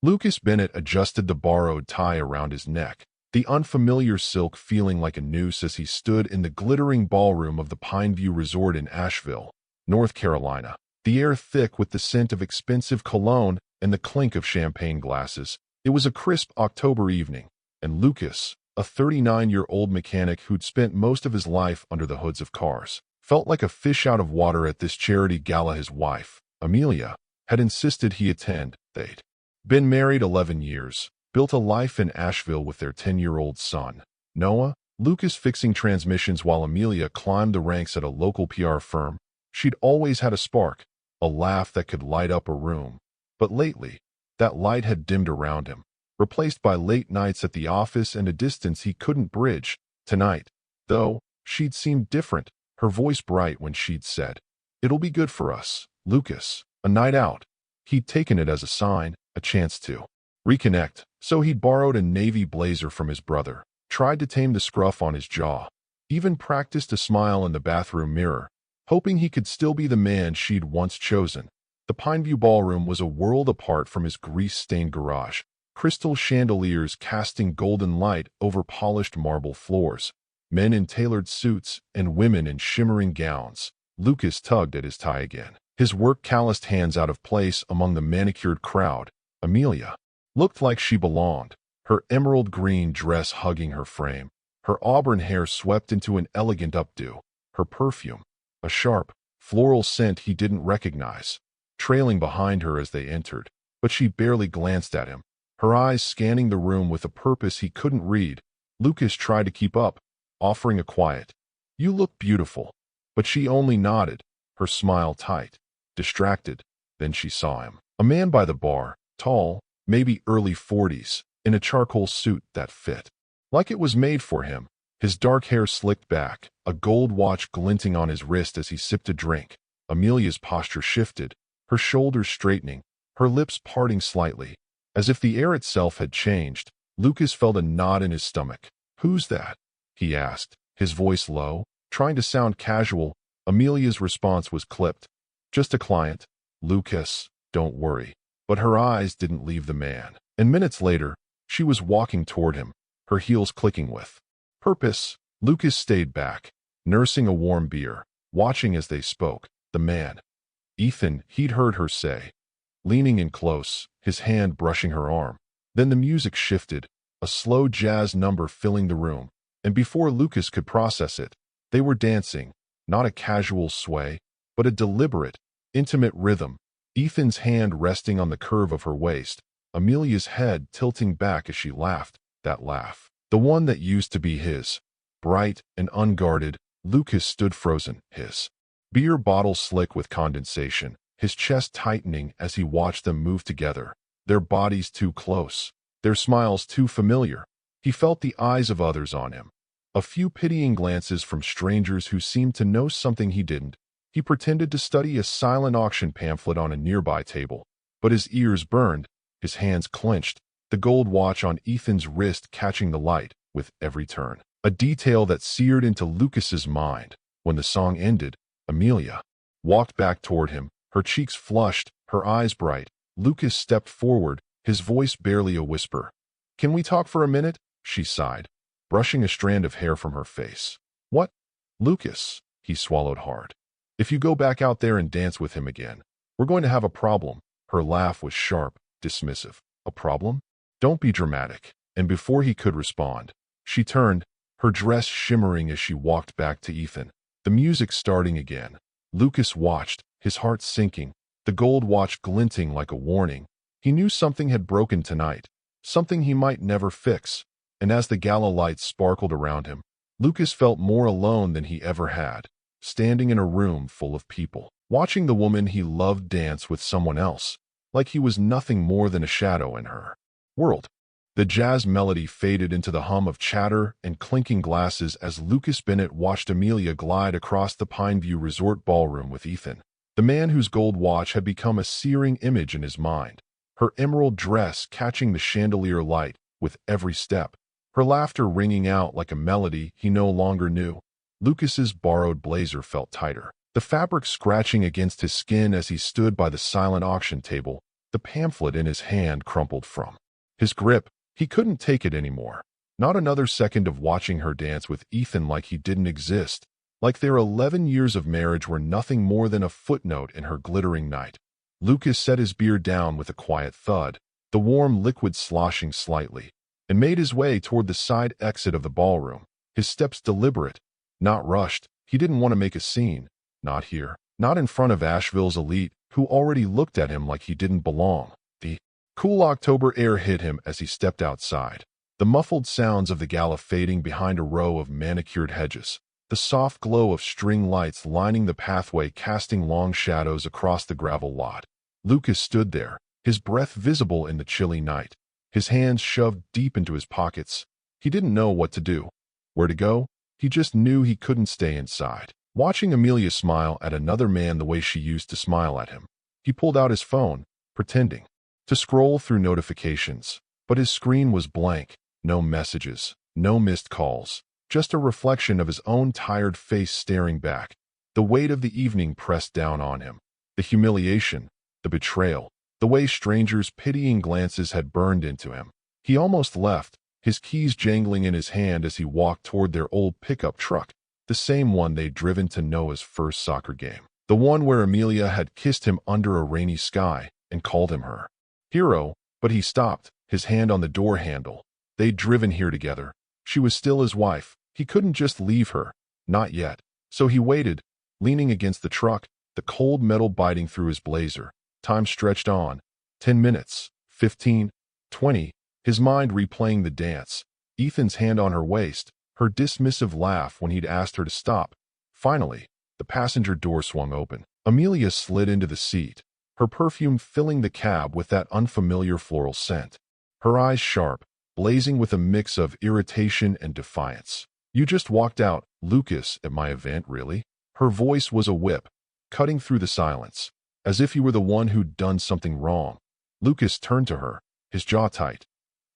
Lucas Bennett adjusted the borrowed tie around his neck, the unfamiliar silk feeling like a noose as he stood in the glittering ballroom of the Pineview Resort in Asheville, North Carolina, the air thick with the scent of expensive cologne and the clink of champagne glasses. It was a crisp October evening, and Lucas, a 39-year-old mechanic who'd spent most of his life under the hoods of cars, felt like a fish out of water at this charity gala. His wife, Amelia, had insisted he attend. They'd been married 11 years, built a life in Asheville with their 10-year-old son, Noah. Lucas fixing transmissions while Amelia climbed the ranks at a local PR firm. She'd always had a spark, a laugh that could light up a room. But lately, that light had dimmed around him, replaced by late nights at the office and a distance he couldn't bridge. Tonight, though, she'd seemed different, her voice bright when she'd said, "It'll be good for us, Lucas, a night out." He'd taken it as a sign, a chance to reconnect, so he'd borrowed a navy blazer from his brother, tried to tame the scruff on his jaw, even practiced a smile in the bathroom mirror, hoping he could still be the man she'd once chosen. The Pineview Ballroom was a world apart from his grease-stained garage, crystal chandeliers casting golden light over polished marble floors, men in tailored suits and women in shimmering gowns. Lucas tugged at his tie again, his work-calloused hands out of place among the manicured crowd. Amelia looked like she belonged, her emerald green dress hugging her frame, her auburn hair swept into an elegant updo, her perfume, a sharp, floral scent he didn't recognize, trailing behind her as they entered. But she barely glanced at him, her eyes scanning the room with a purpose he couldn't read. Lucas tried to keep up, offering a quiet, "You look beautiful," but she only nodded, her smile tight, distracted. Then she saw him, a man by the bar, tall, maybe early 40s, in a charcoal suit that fit like it was made for him, his dark hair slicked back, a gold watch glinting on his wrist as he sipped a drink. Amelia's posture shifted, her shoulders straightening, her lips parting slightly, as if the air itself had changed. Lucas felt a knot in his stomach. "Who's that?" he asked, his voice low, trying to sound casual. Amelia's response was clipped. "Just a client, Lucas, don't worry." But her eyes didn't leave the man, and minutes later, she was walking toward him, her heels clicking with purpose. Lucas stayed back, nursing a warm beer, watching as they spoke. The man, Ethan, he'd heard her say, leaning in close, his hand brushing her arm. Then the music shifted, a slow jazz number filling the room, and before Lucas could process it, they were dancing, not a casual sway, but a deliberate, intimate rhythm. Ethan's hand resting on the curve of her waist, Amelia's head tilting back as she laughed, that laugh, the one that used to be his, bright and unguarded. Lucas stood frozen, his beer bottle slick with condensation, his chest tightening as he watched them move together, their bodies too close, their smiles too familiar. He felt the eyes of others on him, a few pitying glances from strangers who seemed to know something he didn't. He pretended to study a silent auction pamphlet on a nearby table, but his ears burned, his hands clenched, the gold watch on Ethan's wrist catching the light with every turn, a detail that seared into Lucas's mind. When the song ended, Amelia walked back toward him, her cheeks flushed, her eyes bright. Lucas stepped forward, his voice barely a whisper. "Can we talk for a minute?" she sighed, brushing a strand of hair from her face. "What?" "Lucas," he swallowed hard. "If you go back out there and dance with him again, we're going to have a problem." Her laugh was sharp, dismissive. "A problem? Don't be dramatic." And before he could respond, she turned, her dress shimmering as she walked back to Ethan. The music starting again. Lucas watched, his heart sinking, the gold watch glinting like a warning. He knew something had broken tonight, something he might never fix. And as the gala lights sparkled around him, Lucas felt more alone than he ever had, standing in a room full of people, watching the woman he loved dance with someone else, like he was nothing more than a shadow in her world. The jazz melody faded into the hum of chatter and clinking glasses as Lucas Bennett watched Amelia glide across the Pineview Resort ballroom with Ethan, the man whose gold watch had become a searing image in his mind, her emerald dress catching the chandelier light with every step, her laughter ringing out like a melody he no longer knew. Lucas's borrowed blazer felt tighter, the fabric scratching against his skin as he stood by the silent auction table, The pamphlet in his hand crumpled from his grip. He couldn't take it anymore. Not another second of watching her dance with Ethan like he didn't exist, like their 11 years of marriage were nothing more than a footnote in her glittering night. Lucas set his beer down with a quiet thud, the warm liquid sloshing slightly, and made his way toward the side exit of the ballroom, his steps deliberate, not rushed. He didn't want to make a scene. Not here. Not in front of Asheville's elite, who already looked at him like he didn't belong. The cool October air hit him as he stepped outside. The muffled sounds of the Gala fading behind a row of manicured hedges. The soft glow of string lights lining the pathway casting long shadows across the gravel lot. Lucas stood there, his breath visible in the chilly night, his hands shoved deep into his pockets. He didn't know what to do, where to go. He just knew he couldn't stay inside. Watching Amelia smile at another man the way she used to smile at him, he pulled out his phone, pretending to scroll through notifications. But his screen was blank, no messages, no missed calls, just a reflection of his own tired face staring back. The weight of the evening pressed down on him. The humiliation, the betrayal, the way strangers' pitying glances had burned into him. He almost left, his keys jangling in his hand as he walked toward their old pickup truck, the same one they'd driven to Noah's first soccer game, the one where Amelia had kissed him under a rainy sky and called him her hero. But he stopped, his hand on the door handle. They'd driven here together. She was still his wife. He couldn't just leave her, not yet. So he waited, leaning against the truck, the cold metal biting through his blazer. Time stretched on. 10 minutes, 15, 20, his mind replaying the dance, Ethan's hand on her waist, her dismissive laugh when he'd asked her to stop. Finally, the passenger door swung open. Amelia slid into the seat, her perfume filling the cab with that unfamiliar floral scent. Her eyes sharp, blazing with a mix of irritation and defiance. "You just walked out, Lucas, at my event, really?" Her voice was a whip, cutting through the silence, as if he were the one who'd done something wrong. Lucas turned to her, his jaw tight.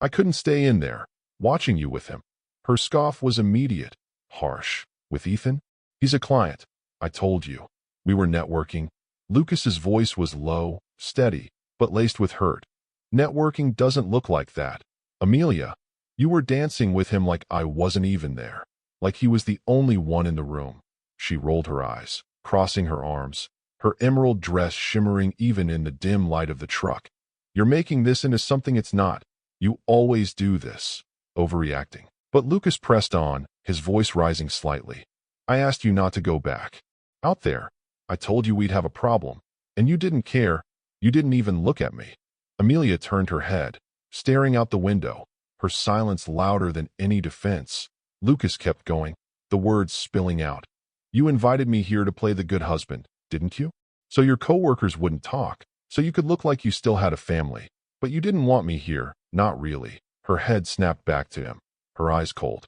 "I couldn't stay in there, watching you with him." Her scoff was immediate, harsh. "With Ethan? He's a client. I told you. We were networking." Lucas's voice was low, steady, but laced with hurt. "Networking doesn't look like that. Amelia, you were dancing with him like I wasn't even there, like he was the only one in the room." She rolled her eyes, crossing her arms, her emerald dress shimmering even in the dim light of the truck. "You're making this into something it's not. You always do this." Overreacting. But Lucas pressed on, his voice rising slightly. "I asked you not to go back out there. I told you we'd have a problem, and you didn't care. You didn't even look at me." Amelia turned her head, staring out the window, her silence louder than any defense. Lucas kept going, the words spilling out. "You invited me here to play the good husband, didn't you? So your coworkers wouldn't talk, so you could look like you still had a family. But you didn't want me here, not really." Her head snapped back to him, her eyes cold.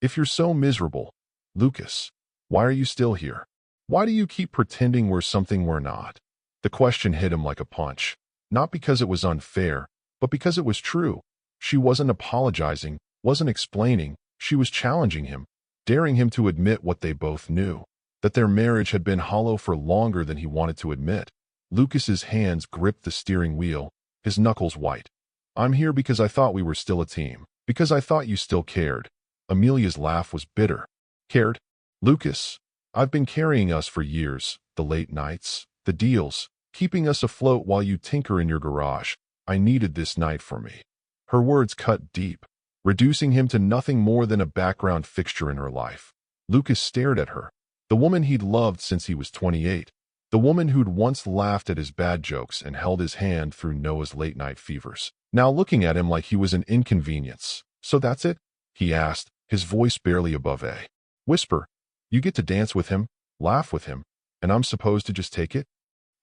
"If you're so miserable, Lucas, why are you still here? Why do you keep pretending we're something we're not?" The question hit him like a punch, not because it was unfair, but because it was true. She wasn't apologizing, wasn't explaining, she was challenging him, daring him to admit what they both knew, that their marriage had been hollow for longer than he wanted to admit. Lucas's hands gripped the steering wheel, his knuckles white. "I'm here because I thought we were still a team, because I thought you still cared." Amelia's laugh was bitter. "Cared? Lucas, I've been carrying us for years, the late nights, the deals, keeping us afloat while you tinker in your garage. I needed this night for me." Her words cut deep, reducing him to nothing more than a background fixture in her life. Lucas stared at her, the woman he'd loved since he was 28, the woman who'd once laughed at his bad jokes and held his hand through Noah's late-night fevers, now looking at him like he was an inconvenience. "So that's it?" he asked, his voice barely above a whisper. "You get to dance with him, laugh with him, and I'm supposed to just take it?"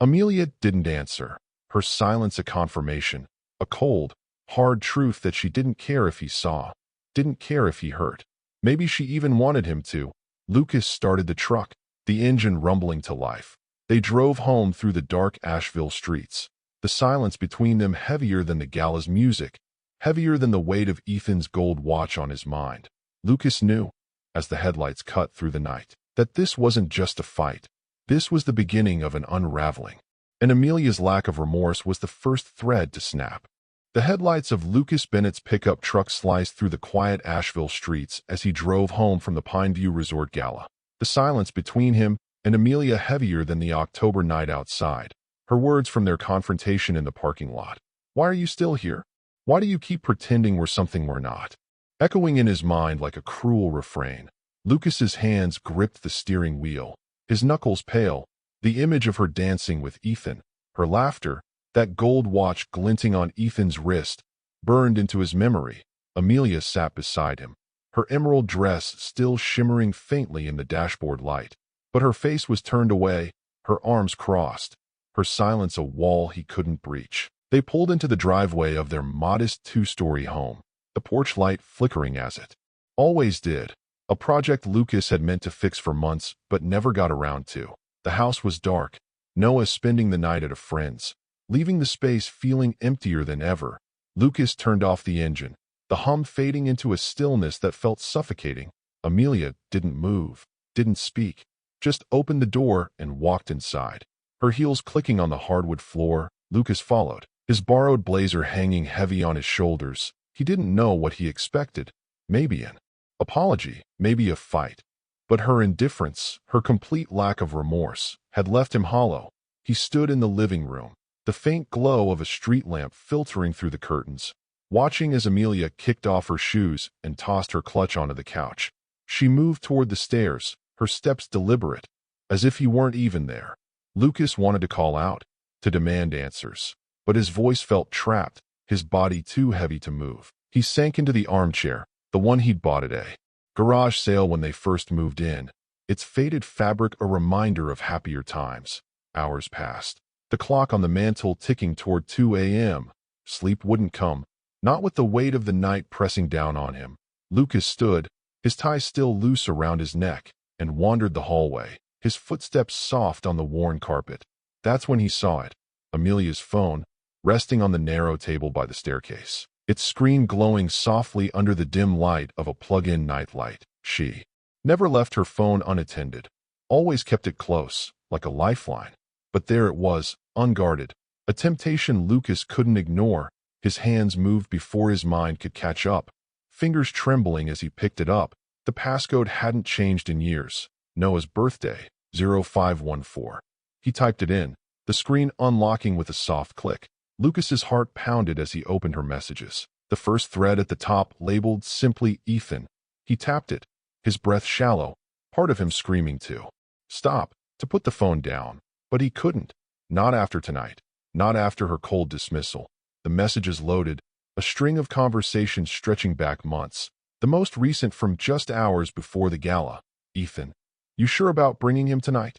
Amelia didn't answer, her silence a confirmation, a cold, hard truth that she didn't care if he saw, didn't care if he hurt. Maybe she even wanted him to. Lucas started the truck, the engine rumbling to life. They drove home through the dark Asheville streets, the silence between them heavier than the Gala's music, heavier than the weight of Ethan's gold watch on his mind. Lucas knew, as the headlights cut through the night, that this wasn't just a fight. This was the beginning of an unraveling. And Amelia's lack of remorse was the first thread to snap. The headlights of Lucas Bennett's pickup truck sliced through the quiet Asheville streets as he drove home from the Pineview Resort Gala. The silence between him and Amelia heavier than the October night outside. Her words from their confrontation in the parking lot. "Why are you still here? Why do you keep pretending we're something we're not?" Echoing in his mind like a cruel refrain. Lucas's hands gripped the steering wheel, his knuckles pale. The image of her dancing with Ethan, her laughter, that gold watch glinting on Ethan's wrist, burned into his memory. Amelia sat beside him, her emerald dress still shimmering faintly in the dashboard light. But her face was turned away, her arms crossed, her silence a wall he couldn't breach. They pulled into the driveway of their modest two-story home, the porch light flickering as it always did. A project Lucas had meant to fix for months but never got around to. The house was dark, Noah spending the night at a friend's, leaving the space feeling emptier than ever. Lucas turned off the engine, the hum fading into a stillness that felt suffocating. Amelia didn't move, didn't speak, just opened the door and walked inside. Her heels clicking on the hardwood floor, Lucas followed, his borrowed blazer hanging heavy on his shoulders. He didn't know what he expected. Maybe an apology, maybe a fight. But her indifference, her complete lack of remorse, had left him hollow. He stood in the living room, the faint glow of a street lamp filtering through the curtains, watching as Amelia kicked off her shoes and tossed her clutch onto the couch. She moved toward the stairs, her steps deliberate, as if he weren't even there. Lucas wanted to call out, to demand answers, but his voice felt trapped, his body too heavy to move. He sank into the armchair, the one he'd bought at a garage sale when they first moved in, its faded fabric a reminder of happier times. Hours passed, the clock on the mantel ticking toward 2 a.m. Sleep wouldn't come, not with the weight of the night pressing down on him. Lucas stood, his tie still loose around his neck, and wandered the hallway, his footsteps soft on the worn carpet. That's when he saw it, Amelia's phone, resting on the narrow table by the staircase, its screen glowing softly under the dim light of a plug-in nightlight. She never left her phone unattended, always kept it close, like a lifeline. But there it was, unguarded, a temptation Lucas couldn't ignore. His hands moved before his mind could catch up, fingers trembling as he picked it up. The passcode hadn't changed in years. Noah's birthday, 0514. He typed it in, the screen unlocking with a soft click. Lucas's heart pounded as he opened her messages. The first thread at the top labeled simply Ethan. He tapped it, his breath shallow, part of him screaming to stop, to put the phone down. But he couldn't. Not after tonight. Not after her cold dismissal. The messages loaded, a string of conversations stretching back months, the most recent from just hours before the gala. Ethan, you sure about bringing him tonight?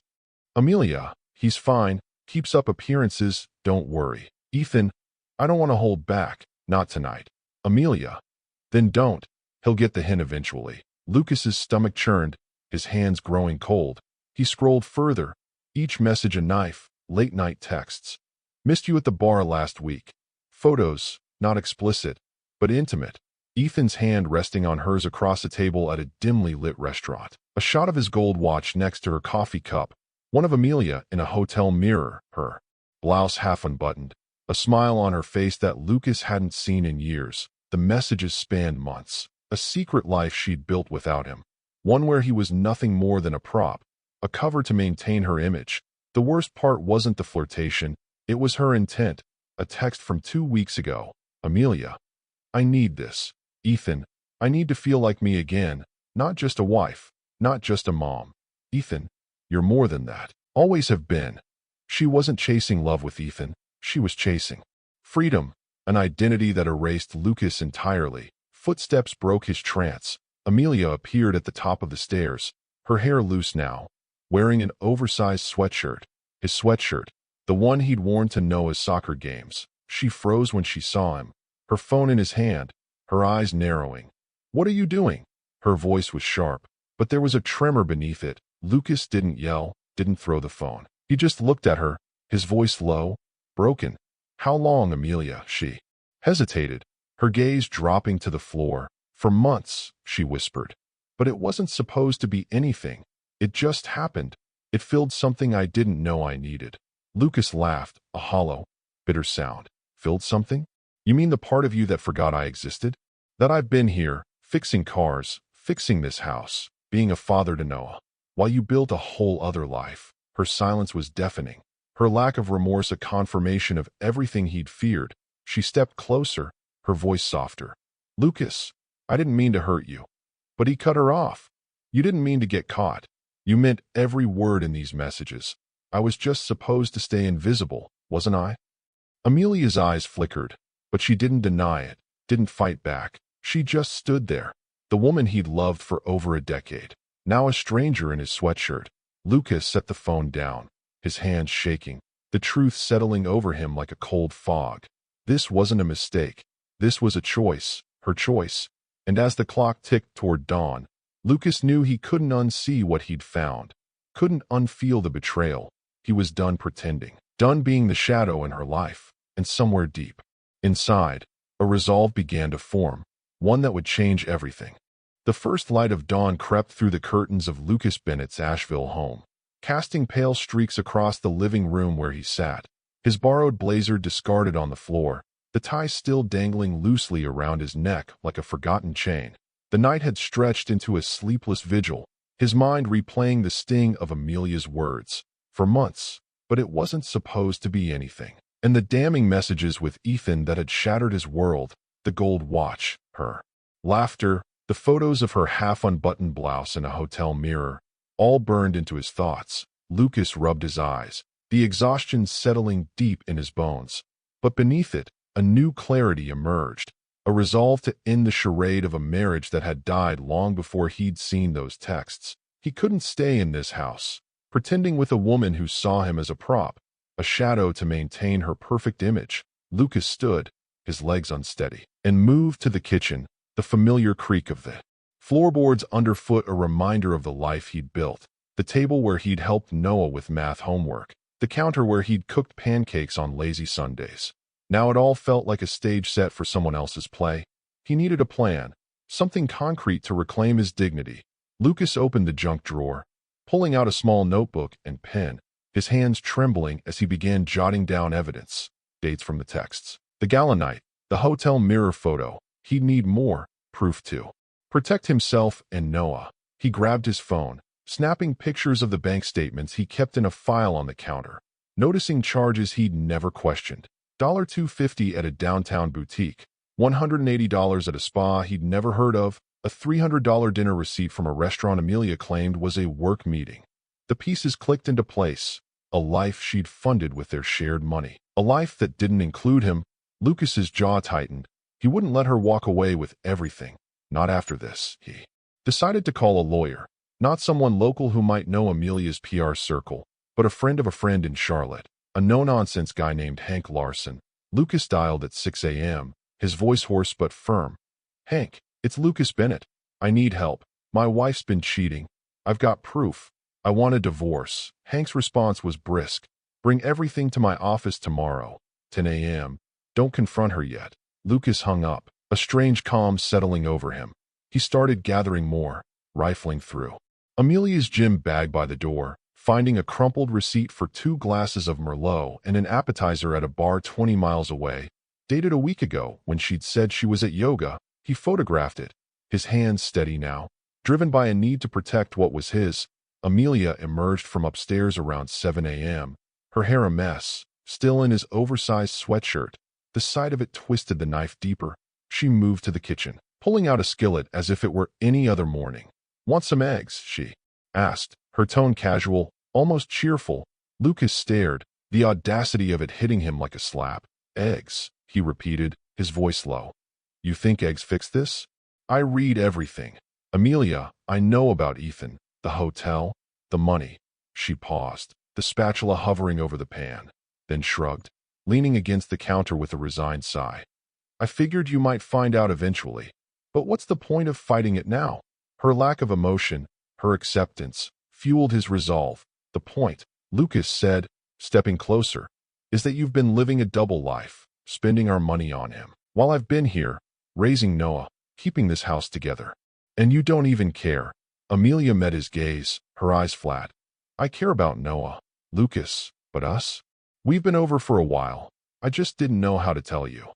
Amelia, he's fine, keeps up appearances, don't worry. Ethan, I don't want to hold back, not tonight. Amelia, then don't. He'll get the hint eventually. Lucas's stomach churned, his hands growing cold. He scrolled further, each message a knife, late-night texts. Missed you at the bar last week. Photos, not explicit, but intimate. Ethan's hand resting on hers across a table at a dimly lit restaurant. A shot of his gold watch next to her coffee cup. One of Amelia in a hotel mirror, her blouse half unbuttoned. A smile on her face that Lucas hadn't seen in years. The messages spanned months. A secret life she'd built without him. One where he was nothing more than a prop, a cover to maintain her image. The worst part wasn't the flirtation, it was her intent. A text from 2 weeks ago. Amelia, I need this. Ethan, I need to feel like me again, not just a wife, not just a mom. Ethan, you're more than that. Always have been. She wasn't chasing love with Ethan. She was chasing freedom, an identity that erased Lucas entirely. Footsteps broke his trance. Amelia appeared at the top of the stairs, her hair loose now, wearing an oversized sweatshirt. His sweatshirt, the one he'd worn to Noah's soccer games. She froze when she saw him, her phone in his hand, her eyes narrowing. What are you doing? Her voice was sharp, but there was a tremor beneath it. Lucas didn't yell, didn't throw the phone. He just looked at her, his voice low, broken. How long, Amelia? She hesitated, her gaze dropping to the floor. For months, she whispered. But it wasn't supposed to be anything. It just happened. It filled something I didn't know I needed. Lucas laughed, a hollow, bitter sound. Filled something? You mean the part of you that forgot I existed? That I've been here, fixing cars, fixing this house, being a father to Noah, while you built a whole other life. Her silence was deafening, her lack of remorse a confirmation of everything he'd feared. She stepped closer, her voice softer. Lucas, I didn't mean to hurt you. But he cut her off. You didn't mean to get caught. You meant every word in these messages. I was just supposed to stay invisible, wasn't I? Amelia's eyes flickered, but she didn't deny it, didn't fight back. She just stood there, the woman he'd loved for over a decade, now a stranger in his sweatshirt. Lucas set the phone down, his hands shaking, the truth settling over him like a cold fog. This wasn't a mistake. This was a choice, her choice. And as the clock ticked toward dawn, Lucas knew he couldn't unsee what he'd found, couldn't unfeel the betrayal. He was done pretending, done being the shadow in her life. And somewhere deep inside, a resolve began to form, one that would change everything. The first light of dawn crept through the curtains of Lucas Bennett's Asheville home, casting pale streaks across the living room where he sat, his borrowed blazer discarded on the floor, the tie still dangling loosely around his neck like a forgotten chain. The night had stretched into a sleepless vigil, his mind replaying the sting of Amelia's words. For months, but it wasn't supposed to be anything. And the damning messages with Ethan that had shattered his world, the gold watch, her laughter, the photos of her half-unbuttoned blouse in a hotel mirror, all burned into his thoughts. Lucas rubbed his eyes, the exhaustion settling deep in his bones. But beneath it, a new clarity emerged, a resolve to end the charade of a marriage that had died long before he'd seen those texts. He couldn't stay in this house, pretending with a woman who saw him as a prop, a shadow to maintain her perfect image. Lucas stood, his legs unsteady, and moved to the kitchen, the familiar creak of the floorboards underfoot a reminder of the life he'd built, the table where he'd helped Noah with math homework, the counter where he'd cooked pancakes on lazy Sundays. Now it all felt like a stage set for someone else's play. He needed a plan, something concrete to reclaim his dignity. Lucas opened the junk drawer, pulling out a small notebook and pen, his hands trembling as he began jotting down evidence, dates from the texts. The Gala night, the hotel mirror photo. He'd need more proof to protect himself and Noah. He grabbed his phone, snapping pictures of the bank statements he kept in a file on the counter, noticing charges he'd never questioned. $250 at a downtown boutique, $180 at a spa he'd never heard of, a $300 dinner receipt from a restaurant Amelia claimed was a work meeting. The pieces clicked into place. A life she'd funded with their shared money. A life that didn't include him. Lucas's jaw tightened. He wouldn't let her walk away with everything. Not after this. He decided to call a lawyer. Not someone local who might know Amelia's PR circle, but a friend of a friend in Charlotte. A no-nonsense guy named Hank Larson. Lucas dialed at 6 a.m., his voice hoarse but firm. Hank, it's Lucas Bennett. I need help. My wife's been cheating. I've got proof. I want a divorce. Hank's response was brisk. Bring everything to my office tomorrow, 10 a.m. Don't confront her yet. Lucas hung up, a strange calm settling over him. He started gathering more, rifling through Amelia's gym bag by the door, finding a crumpled receipt for 2 glasses of Merlot and an appetizer at a bar 20 miles away, dated a week ago when she'd said she was at yoga. He photographed it, his hands steady now, driven by a need to protect what was his. Amelia emerged from upstairs around 7 a.m., her hair a mess, still in his oversized sweatshirt. The sight of it twisted the knife deeper. She moved to the kitchen, pulling out a skillet as if it were any other morning. Want some eggs? She asked, her tone casual, almost cheerful. Lucas stared, the audacity of it hitting him like a slap. Eggs, he repeated, his voice low. You think eggs fix this? I read everything. Amelia, I know about Ethan. The hotel, the money. She paused, the spatula hovering over the pan, then shrugged, leaning against the counter with a resigned sigh. I figured you might find out eventually, but what's the point of fighting it now? Her lack of emotion, her acceptance, fueled his resolve. The point, Lucas said, stepping closer, is that you've been living a double life, spending our money on him, while I've been here, raising Noah, keeping this house together. And you don't even care. Amelia met his gaze, her eyes flat. I care about Noah, Lucas, but us? We've been over for a while. I just didn't know how to tell you.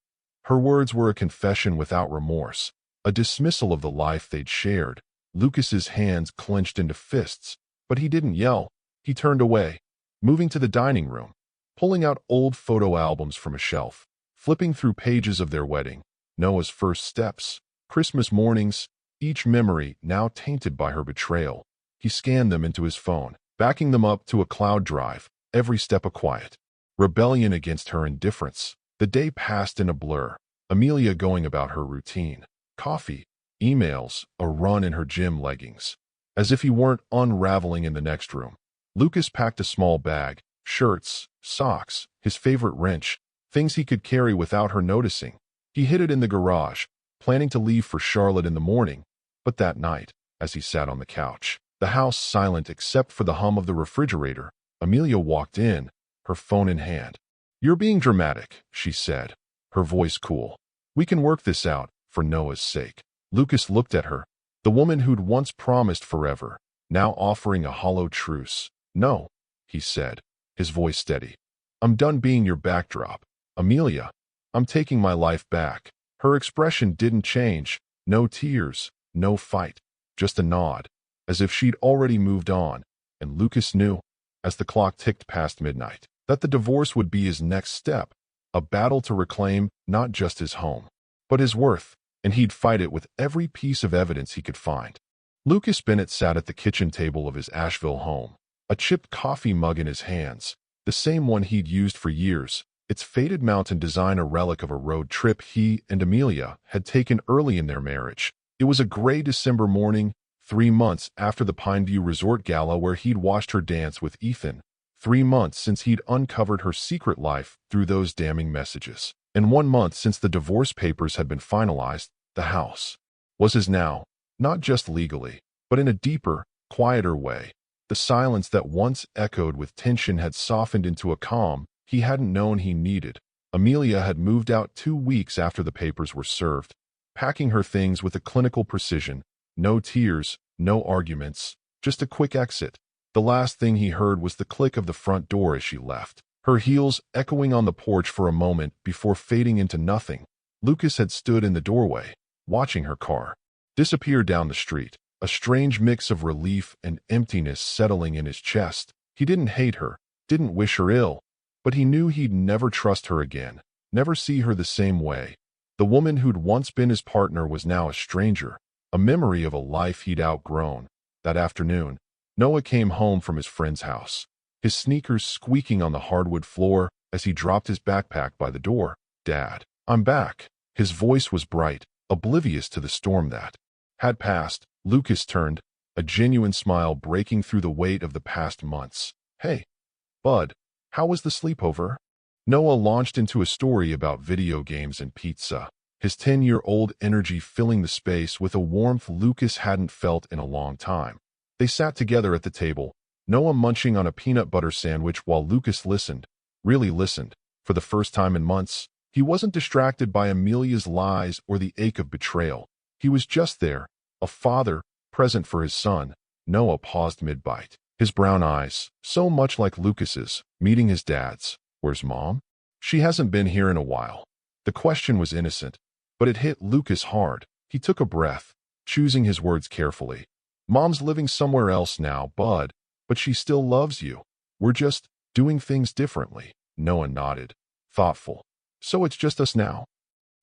Her words were a confession without remorse, a dismissal of the life they'd shared. Lucas's hands clenched into fists, but he didn't yell. He turned away, moving to the dining room, pulling out old photo albums from a shelf, flipping through pages of their wedding, Noah's first steps, Christmas mornings, each memory now tainted by her betrayal. He scanned them into his phone, backing them up to a cloud drive, every step a quiet rebellion against her indifference. The day passed in a blur, Amelia going about her routine. Coffee, emails, a run in her gym leggings. As if he weren't unraveling in the next room. Lucas packed a small bag, shirts, socks, his favorite wrench, things he could carry without her noticing. He hid it in the garage, planning to leave for Charlotte in the morning. But that night, as he sat on the couch, the house silent except for the hum of the refrigerator, Amelia walked in, her phone in hand. "You're being dramatic," she said, her voice cool. "We can work this out, for Noah's sake." Lucas looked at her, the woman who'd once promised forever, now offering a hollow truce. "No," he said, his voice steady. "I'm done being your backdrop. Amelia, I'm taking my life back." Her expression didn't change, no tears, no fight, just a nod, as if she'd already moved on, and Lucas knew, as the clock ticked past midnight, that the divorce would be his next step, a battle to reclaim not just his home, but his worth, and he'd fight it with every piece of evidence he could find. Lucas Bennett sat at the kitchen table of his Asheville home, a chipped coffee mug in his hands, the same one he'd used for years, its faded mountain design a relic of a road trip he and Amelia had taken early in their marriage. It was a gray December morning, 3 months after the Pineview Resort Gala where he'd watched her dance with Ethan. 3 months since he'd uncovered her secret life through those damning messages. And 1 month since the divorce papers had been finalized. The house was his now, not just legally, but in a deeper, quieter way. The silence that once echoed with tension had softened into a calm he hadn't known he needed. Amelia had moved out 2 weeks after the papers were served, packing her things with a clinical precision. No tears, no arguments, just a quick exit. The last thing he heard was the click of the front door as she left, her heels echoing on the porch for a moment before fading into nothing. Lucas had stood in the doorway, watching her car disappear down the street, a strange mix of relief and emptiness settling in his chest. He didn't hate her, didn't wish her ill, but he knew he'd never trust her again, never see her the same way. The woman who'd once been his partner was now a stranger, a memory of a life he'd outgrown. That afternoon, Noah came home from his friend's house, his sneakers squeaking on the hardwood floor as he dropped his backpack by the door. "Dad, I'm back." His voice was bright, oblivious to the storm that had passed. Lucas turned, a genuine smile breaking through the weight of the past months. "Hey, bud, how was the sleepover?" Noah launched into a story about video games and pizza, his 10-year-old energy filling the space with a warmth Lucas hadn't felt in a long time. They sat together at the table, Noah munching on a peanut butter sandwich while Lucas listened, really listened. For the first time in months, he wasn't distracted by Amelia's lies or the ache of betrayal. He was just there, a father, present for his son. Noah paused mid-bite, his brown eyes, so much like Lucas's, meeting his dad's. "Where's Mom?" "She hasn't been here in a while." The question was innocent, but it hit Lucas hard. He took a breath, choosing his words carefully. "Mom's living somewhere else now, bud, but she still loves you. We're just doing things differently." Noah nodded, thoughtful. "So it's just us now?"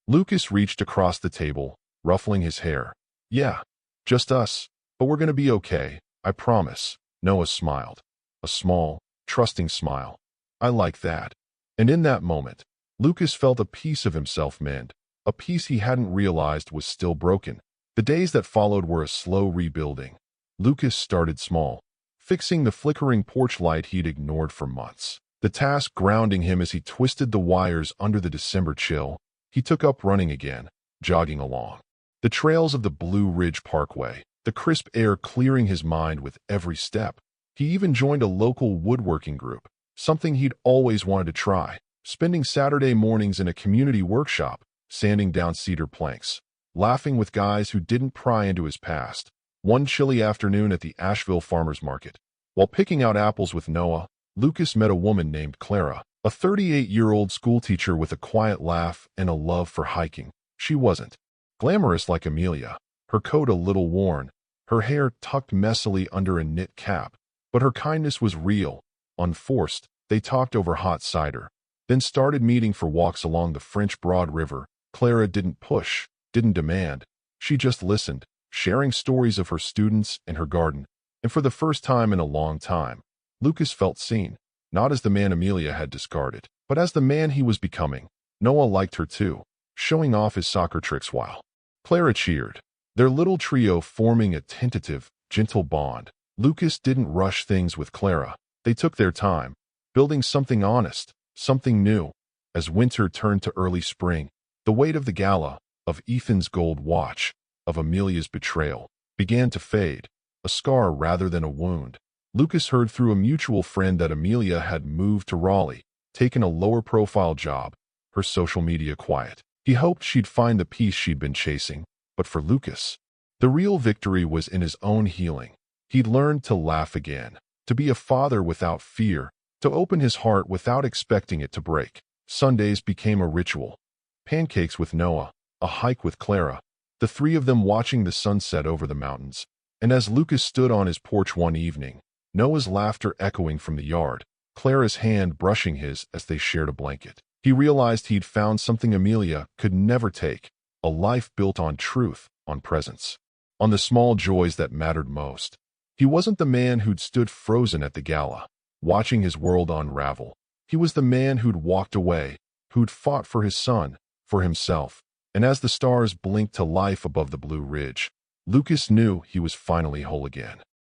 Lucas reached across the table, ruffling his hair. "Yeah, just us, but we're gonna be okay, I promise." Noah smiled, a small, trusting smile. "I like that." And in that moment, Lucas felt a piece of himself mend, a piece he hadn't realized was still broken. The days that followed were a slow rebuilding. Lucas started small, fixing the flickering porch light he'd ignored for months. The task grounding him as he twisted the wires under the December chill. He took up running again, jogging along the trails of the Blue Ridge Parkway, the crisp air clearing his mind with every step. He even joined a local woodworking group, something he'd always wanted to try, spending Saturday mornings in a community workshop, sanding down cedar planks, laughing with guys who didn't pry into his past. One chilly afternoon at the Asheville Farmers Market, while picking out apples with Noah, Lucas met a woman named Clara. A 38-year-old schoolteacher with a quiet laugh and a love for hiking. She wasn't glamorous like Amelia, her coat a little worn, her hair tucked messily under a knit cap, but her kindness was real, unforced. They talked over hot cider, then started meeting for walks along the French Broad River. Clara didn't push, didn't demand. She just listened, sharing stories of her students and her garden. And for the first time in a long time, Lucas felt seen, not as the man Amelia had discarded, but as the man he was becoming. Noah liked her too, showing off his soccer tricks while Clara cheered, their little trio forming a tentative, gentle bond. Lucas didn't rush things with Clara. They took their time, building something honest, something new. As winter turned to early spring, the weight of the Gala, of Ethan's gold watch, of Amelia's betrayal, began to fade, a scar rather than a wound. Lucas heard through a mutual friend that Amelia had moved to Raleigh, taken a lower-profile job, her social media quiet. He hoped she'd find the peace she'd been chasing, but for Lucas, the real victory was in his own healing. He'd learned to laugh again, to be a father without fear, to open his heart without expecting it to break. Sundays became a ritual. Pancakes with Noah, a hike with Clara, the three of them watching the sunset over the mountains. And as Lucas stood on his porch one evening, Noah's laughter echoing from the yard, Clara's hand brushing his as they shared a blanket, he realized he'd found something Amelia could never take, a life built on truth, on presence, on the small joys that mattered most. He wasn't the man who'd stood frozen at the Gala, watching his world unravel. He was the man who'd walked away, who'd fought for his son, for himself. And as the stars blinked to life above the blue ridge, Lucas knew he was finally whole again.